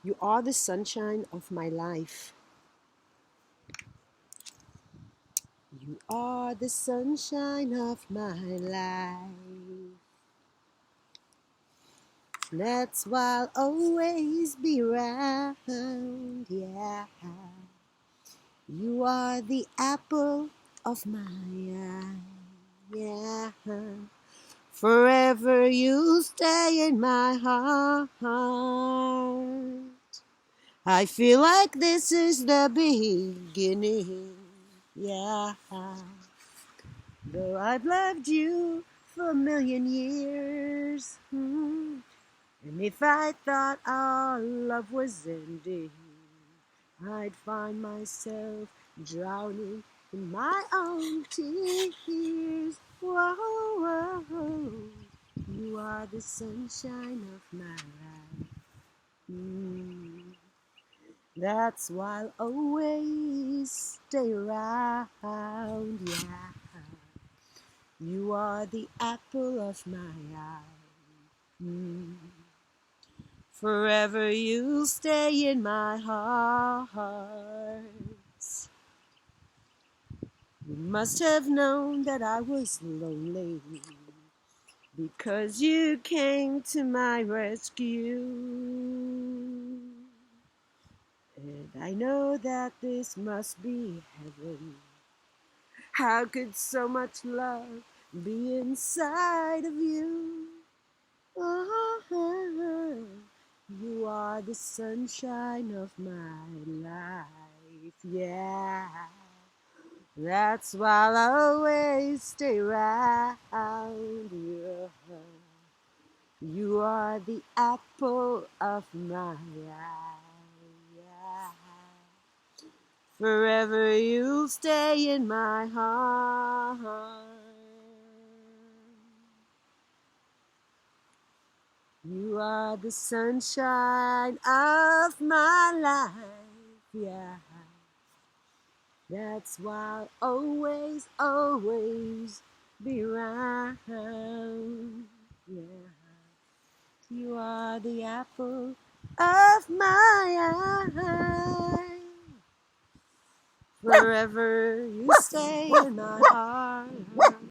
You are the sunshine of my life. You are the sunshine of my life. That's why I'll always be around, yeah. You are the apple of my eye, yeah. Forever you'll stay in my heart. I feel like this is the beginning, yeah. Though I've loved you for a million years, and if I thought our love was ending, I'd find myself drowning in my own tears. Whoa, whoa. You are the sunshine of my life. That's why I'll always stay around, yeah. You are the apple of my eye. Forever you'll stay in my heart. You must have known that I was lonely, because you came to my rescue. And I know that this must be heaven. How could so much love be inside of you? Oh, you are the sunshine of my life, yeah. That's why I'll always stay around you. You are the apple of my eye, yeah. Forever you'll stay in my heart. You are the sunshine of my life, yeah. That's why I'll always, always be around, yeah. You are the apple of my eye. Forever you stay in my heart.